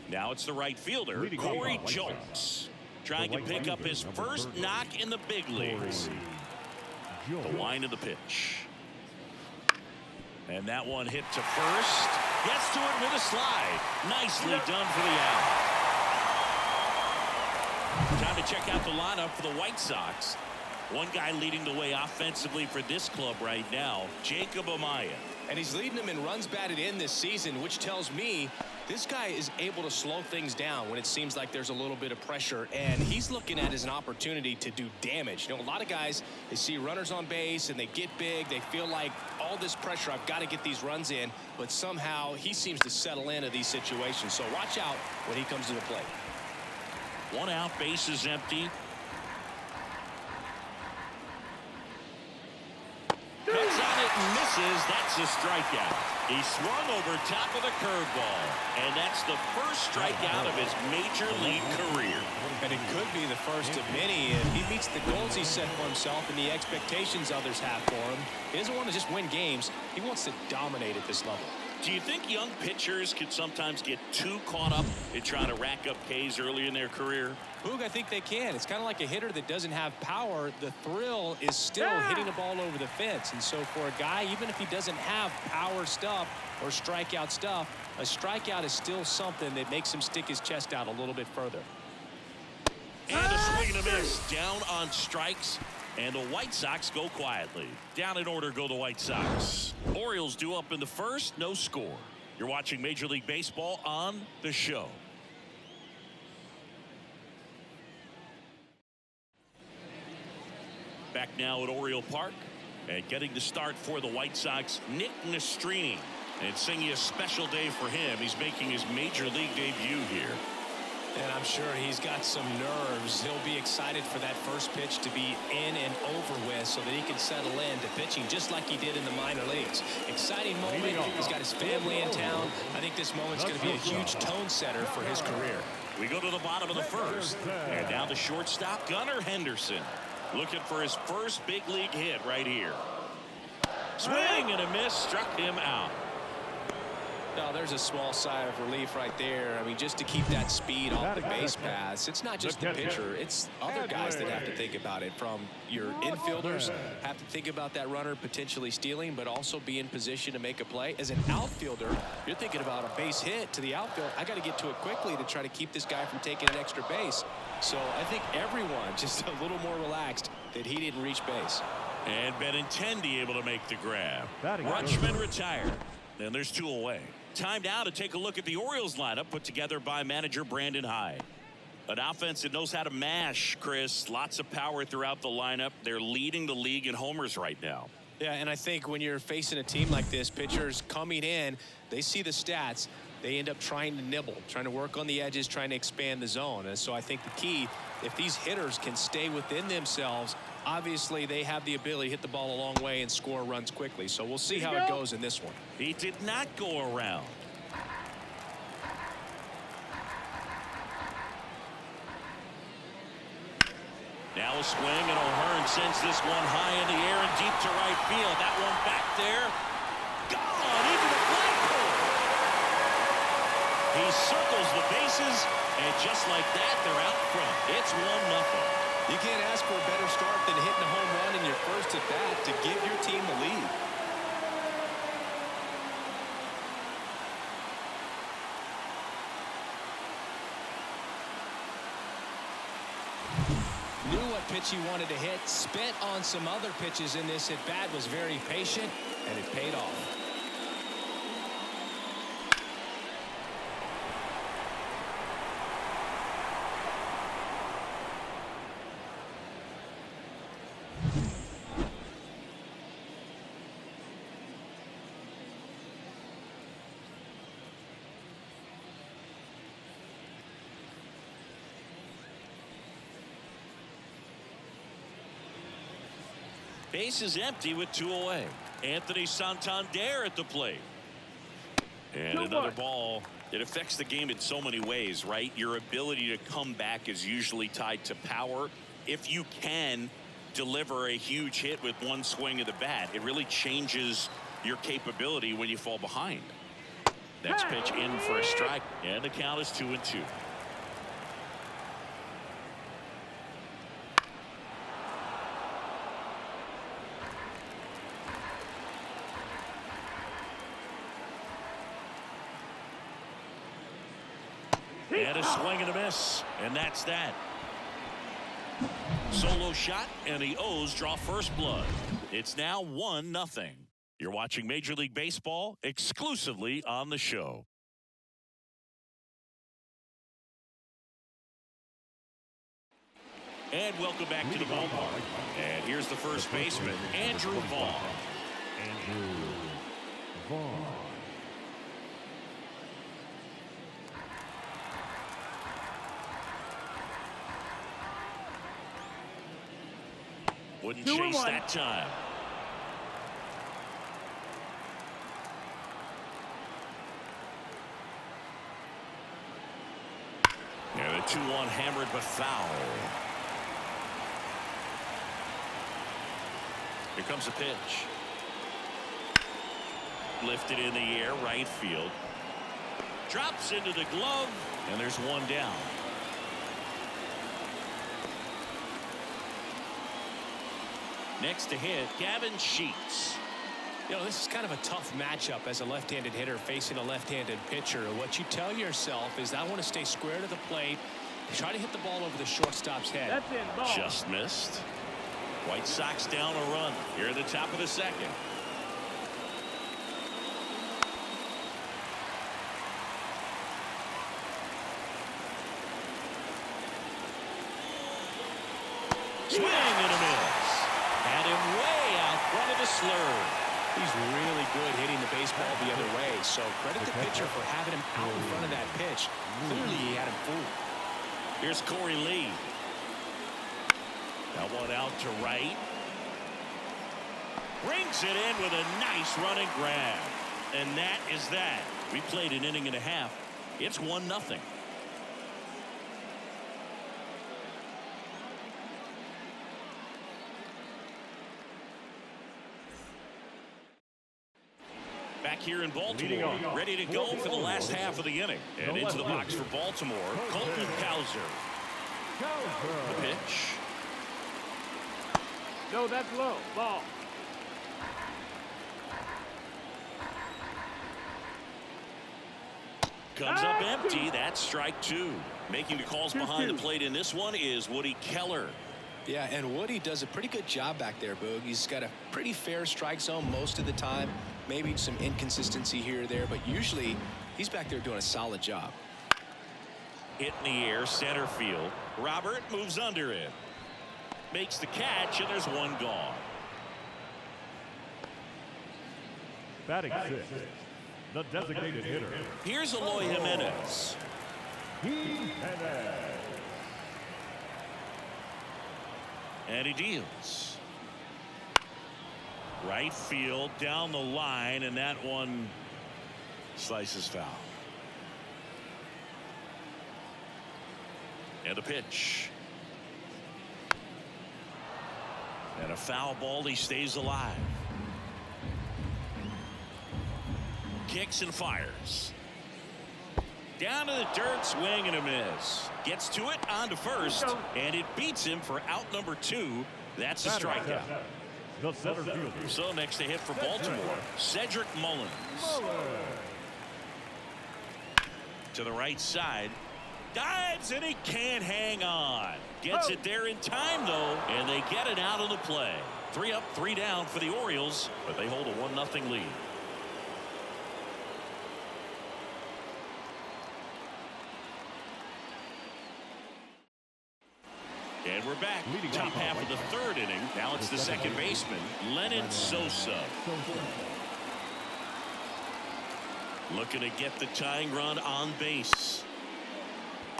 Now it's the right fielder, Corey Julks, trying to pick up his first knock in the big leagues. The line of the pitch. And that one hit to first. Gets to it with a slide. Nicely done for the out. Time to check out the lineup for the White Sox. One guy leading the way offensively for this club right now, Jacob Amaya. And he's leading them in runs batted in this season, which tells me this guy is able to slow things down when it seems like there's a little bit of pressure, and he's looking at it as an opportunity to do damage. You know, a lot of guys, they see runners on base and they get big. They feel like all this pressure, I've got to get these runs in, but somehow he seems to settle into these situations. So watch out when he comes to the plate. One out, base is empty. Cuts on it and misses. That's a strikeout. He swung over top of the curveball, and that's the first strikeout of his major league career. And it could be the first of many if he meets the goals he set for himself and the expectations others have for him. He doesn't want to just win games. He wants to dominate at this level. Do you think young pitchers can sometimes get too caught up in trying to rack up Ks early in their career? Boog, I think they can. It's kind of like a hitter that doesn't have power. The thrill is still hitting the ball over the fence. And so for a guy, even if he doesn't have power stuff or strikeout stuff, a strikeout is still something that makes him stick his chest out a little bit further. And a swing and a miss. Down on strikes. And the White Sox go quietly. Down in order go the White Sox. Orioles due up in the first, no score. You're watching Major League Baseball on The Show. Back now at Oriole Park. And getting the start for the White Sox, Nick Nastrini. And singing a special day for him. He's making his Major League debut here. And I'm sure he's got some nerves. He'll be excited for that first pitch to be in and over with so that he can settle in to pitching just like he did in the minor leagues. Exciting moment. He's got his family in town. I think this moment's going to be a huge tone setter for his career. We go to the bottom of the first. And now the shortstop, Gunnar Henderson, looking for his first big league hit right here. Swing and a miss, struck him out. No, there's a small sigh of relief right there. I mean, just to keep that speed off the base paths. It's not just the pitcher. It's other guys that have to think about it. From your infielders have to think about that runner potentially stealing, but also be in position to make a play. As an outfielder, you're thinking about a base hit to the outfield. I got to get to it quickly to try to keep this guy from taking an extra base. So I think everyone just a little more relaxed that he didn't reach base. And Benintendi able to make the grab. Rutschman retired. And there's two away. Time now to take a look at the Orioles lineup put together by manager Brandon Hyde. An offense that knows how to mash, Chris. Lots of power throughout the lineup. They're leading the league in homers right now. Yeah, and I think when you're facing a team like this, pitchers coming in, they see the stats. They end up trying to nibble, trying to work on the edges, trying to expand the zone. And so I think the key, if these hitters can stay within themselves, obviously they have the ability to hit the ball a long way and score runs quickly. So we'll see how it goes in this one. He did not go around. Now a swing, and O'Hearn sends this one high in the air and deep to right field. That one back there. Gone into the flagpole. He circles the bases, and just like that, they're out front. It's 1-0. You can't ask for a better start than hitting a home run in your first at bat to give your team the lead. Knew what pitch he wanted to hit, spent on some other pitches in this at bat, was very patient, and it paid off. Base is empty with two away. Anthony Santander at the plate. And another ball. It affects the game in so many ways, right? Your ability to come back is usually tied to power. If you can deliver a huge hit with one swing of the bat, it really changes your capability when you fall behind. Next pitch in for a strike, and the count is 2-2. And a swing and a miss, and that's that. Solo shot, and the O's draw first blood. It's now 1-0. You're watching Major League Baseball exclusively on the show. And welcome back to the ballpark. And here's the first baseman, Andrew Vaughn. Wouldn't chase that time. And the 2-1 hammered but foul. Here comes the pitch. Lifted in the air, right field. Drops into the glove, and there's one down. Next to hit, Gavin Sheets. You know, this is kind of a tough matchup as a left-handed hitter facing a left-handed pitcher. What you tell yourself is, I want to stay square to the plate, try to hit the ball over the shortstop's head. That's in, ball. Just missed. White Sox down a run here at the top of the second. Swing and a miss. Had him way out front of the slurve. He's really good hitting the baseball the other way, so credit the pitcher for having him out in front of that pitch. Clearly he had him fooled. Here's Corey Lee. That one out to right. Brings it in with a nice running grab. And that is that. We played an inning and a half. It's 1-0. Back here in Baltimore, ready to go for the last half of the inning. And into the box for Baltimore, Colton Cowser. The pitch. No, that's low. Ball. Comes up empty. That's strike two. Making the calls behind the plate in this one is Woody Keller. Yeah, and Woody does a pretty good job back there, Boog. He's got a pretty fair strike zone most of the time. Maybe some inconsistency here or there, but usually he's back there doing a solid job. Hit in the air, center field. Robert moves under it. Makes the catch, and there's one gone. Batting sixth, the designated hitter. Here's Eloy Jimenez. And he deals. Right field, down the line, and that one slices foul. And the pitch. And a foul ball, he stays alive. Kicks and fires. Down to the dirt, swing and a miss. Gets to it, on to first, and it beats him for out number 2. That's a strikeout. The center fielder. So next to hit for Baltimore, Cedric Mullins. To the right side. Dives, and he can't hang on. Gets it there in time, though, and they get it out of the play. 3 up, 3 down for the Orioles, but they hold a 1-0 lead. And we're back. Top half of the third inning. Now it's the second baseman, Lenyn Sosa. Looking to get the tying run on base.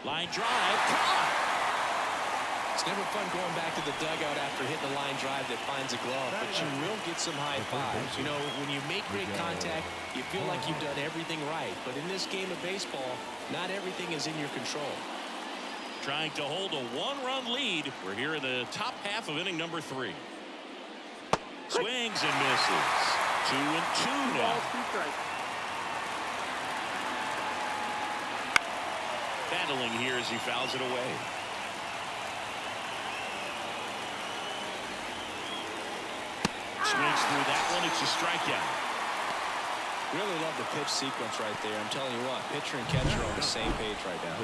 Line drive. It's never fun going back to the dugout after hitting a line drive that finds a glove, but you will get some high fives. You know, when you make great contact, you feel like you've done everything right. But in this game of baseball, not everything is in your control. Trying to hold a 1-run lead. We're here in the top half of inning number 3. Swings and misses. 2-2 now. Battling here as he fouls it away. Swings through that one. It's a strikeout. Really love the pitch sequence right there. I'm telling you what, pitcher and catcher are on the same page right now.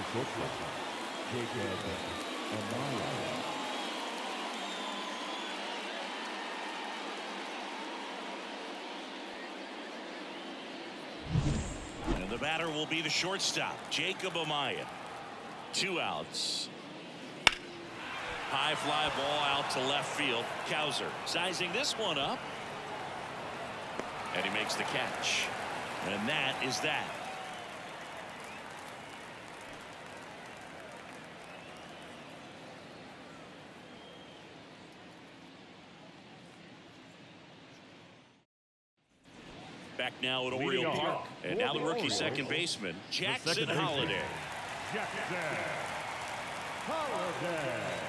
And the batter will be the shortstop, Jacob Amaya. 2 outs. High fly ball out to left field. Cowser sizing this one up. And he makes the catch. And that is that. Back now at Oriole Park. And now the rookie second baseman, Jackson Holliday. Jackson Holliday.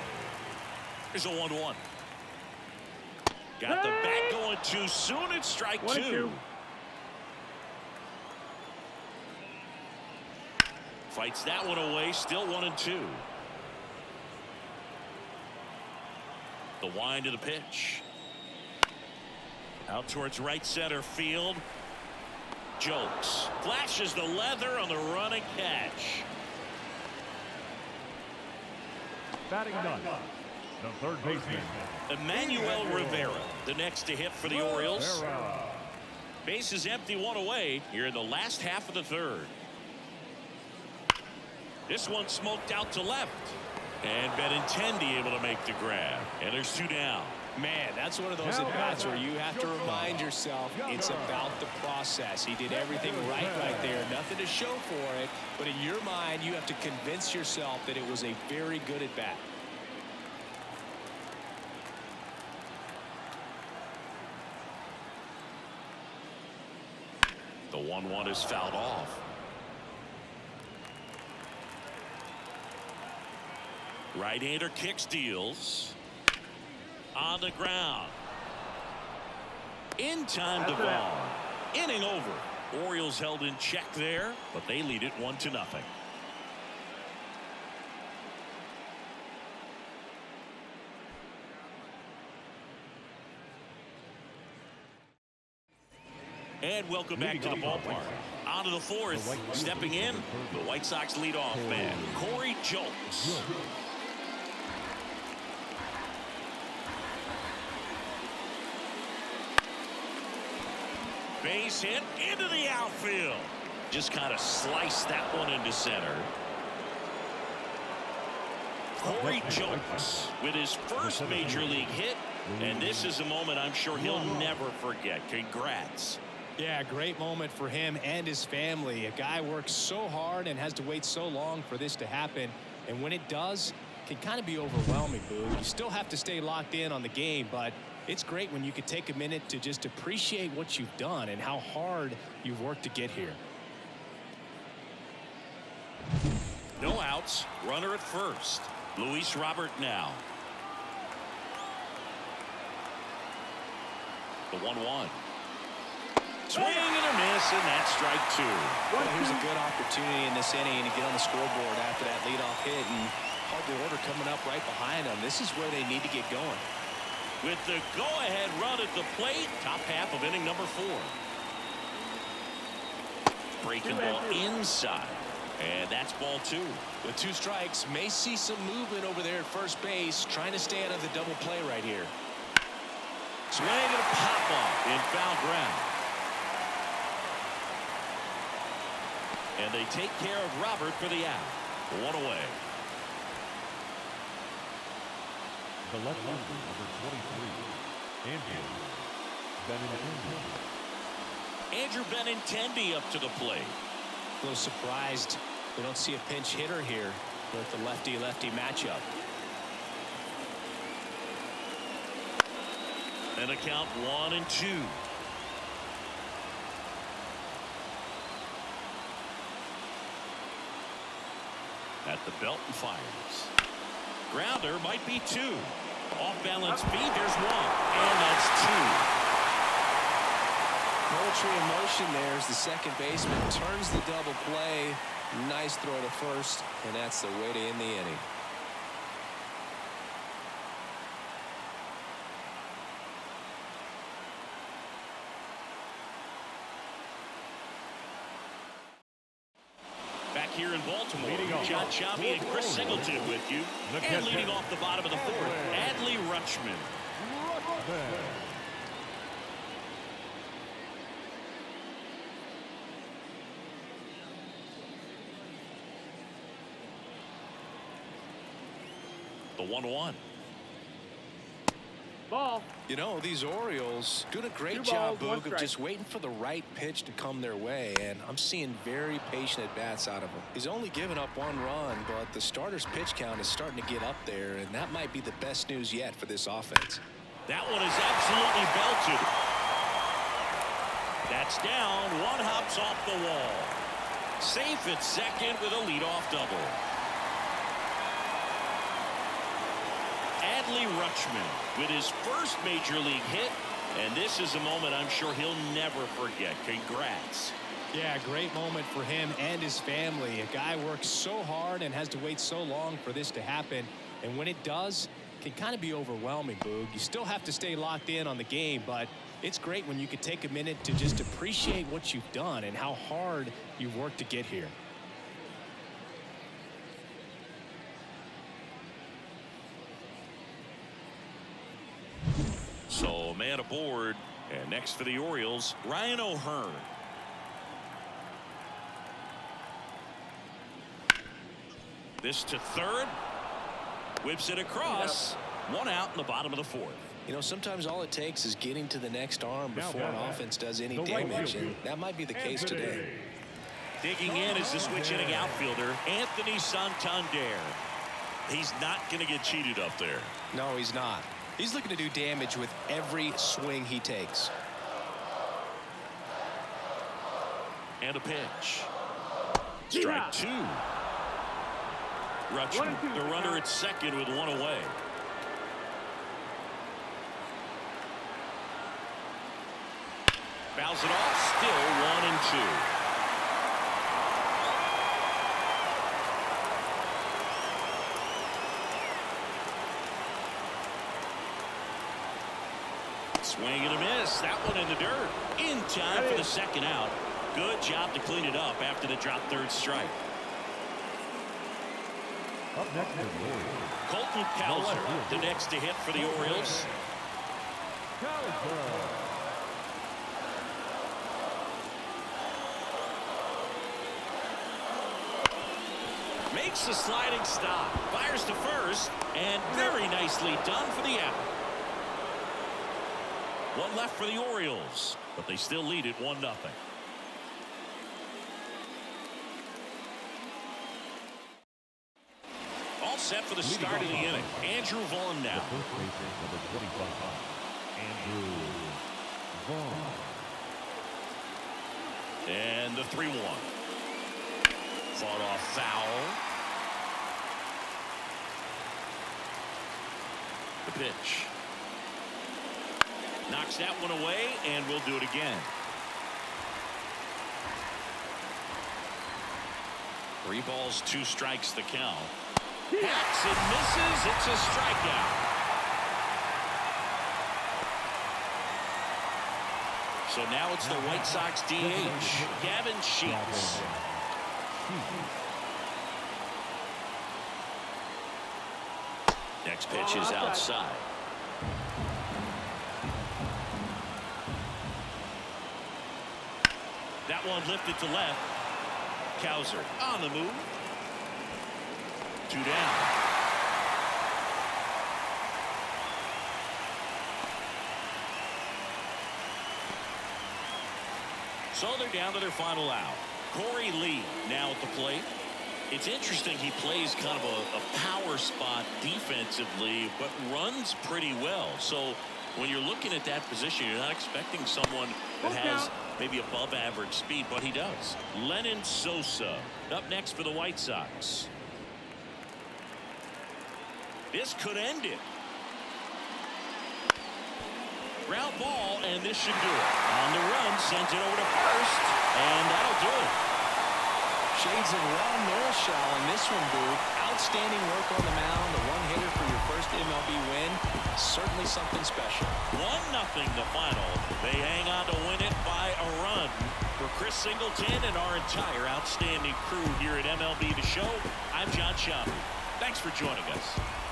Here's a 1-1. Got the bat going too soon. It's strike 2. Fights that one away. Still 1-2. The wind of the pitch. Out towards right center field. Jokes. Flashes the leather on the running catch. Batting done. The third baseman, Emmanuel Rivera, the next to hit for the Orioles. Base is empty, 1 away here in the last half of the third. This one smoked out to left. And Benintendi able to make the grab. And there's 2 down. Man, that's one of those at-bats where you have to remind yourself it's about the process. He did everything right there. Nothing to show for it. But in your mind, you have to convince yourself that it was a very good at-bat. The 1-1 is fouled off. Right-hander kicks, deals. On the ground. In time to Vaughn. Inning over. Orioles held in check there, but they lead it 1-0. And welcome back to the ballpark. On to the fourth. Stepping in, the White Sox leadoff man, Corey Jokes. Base hit into the outfield. Just kind of sliced that one into center. Corey Jokes with his first major league hit. And this is a moment I'm sure he'll never forget. Congrats. Yeah, great moment for him and his family. A guy works so hard and has to wait so long for this to happen. And when it does, it can kind of be overwhelming, Boo. You still have to stay locked in on the game, but it's great when you can take a minute to just appreciate what you've done and how hard you've worked to get here. No outs. Runner at first. Luis Robert now. The 1-1. Swing and a miss, and that's strike 2. Well, here's a good opportunity in this inning to get on the scoreboard after that leadoff hit, and hard order coming up right behind them. This is where they need to get going. With the go-ahead run at the plate, top half of inning number 4. Breaking ball inside, and that's ball 2. With 2 strikes, may see some movement over there at first base, trying to stay out of the double play right here. Swing and a pop-off in foul ground. And they take care of Robert for the out. 1 away. the left-hander, number 23, Andrew Benintendi up to the plate. A little surprised we don't see a pinch hitter here with the lefty-lefty matchup. And a count 1-2. At the belt and fires. Grounder might be 2. Off balance feed, there's 1. And that's 2. Poetry in motion there as the second baseman turns the double play. Nice throw to first, and that's the way to end the inning. Back here in Baltimore, John Chaffee and Chris Singleton with you. And leading off the bottom of the fourth, Adley Rutschman. The 1-1. Ball. You know, these Orioles doing a great job, Boog, of just waiting for the right pitch to come their way, and I'm seeing very patient at-bats out of him. He's only given up 1 run, but the starter's pitch count is starting to get up there, and that might be the best news yet for this offense. That one is absolutely belted. That's down. One hops off the wall. Safe at second with a leadoff double. Adley Rutschman with his first major league hit, and this is a moment I'm sure he'll never forget. Congrats. Yeah, great moment for him and his family. A guy works so hard and has to wait so long for this to happen, and when it does, it can kind of be overwhelming, Boog. You still have to stay locked in on the game, but it's great when you can take a minute to just appreciate what you've done and how hard you've worked to get here. So a man aboard, and next for the Orioles, Ryan O'Hearn. This to third, whips it across. One out in the bottom of the fourth. You know, sometimes all it takes is getting to the next arm before an offense does any damage, and that might be the case today. Digging in is the switch-hitting outfielder, Anthony Santander. He's not going to get cheated up there. No, he's not. He's looking to do damage with every swing he takes. And a pitch. Strike two. Rutschman, the runner at second with one away. Fouls it off, still 1-2. Swing and a miss. That one in the dirt. In time for the second out. Good job to clean it up after the drop third strike. Up next is the Orioles. Colton Cowser, the next to hit for the Orioles. Makes the sliding stop. Fires to first. And very nicely done for the out. One left for the Orioles, but they still lead it 1-0. All set for the start of the inning. Andrew Vaughn now. First baseman, number 25, Andrew Vaughn. And the 3-1. Fought off foul. The pitch. Knocks that one away, and we'll do it again. 3 balls, 2 strikes the count. Hacks and misses. It's a strikeout. So now it's the White Sox DH, Gavin Sheets. Next pitch is outside. That one lifted to left. Cowser on the move. 2 down. So they're down to their final out. Corey Lee now at the plate. It's interesting, he plays kind of a power spot defensively, but runs pretty well. So when you're looking at that position, you're not expecting someone that has maybe above average speed, but he does. Lenyn Sosa up next for the White Sox. This could end it. Ground ball, and this should do it. On the run, sends it over to first, and that'll do it. Shades of Ron Norrishaw in this one, dude. Outstanding work on the mound. A one-hitter for your first MLB win. Certainly something special. 1-0 the final. They hang on to win it by a run. For Chris Singleton and our entire outstanding crew here at MLB The Show, I'm John Schaub. Thanks for joining us.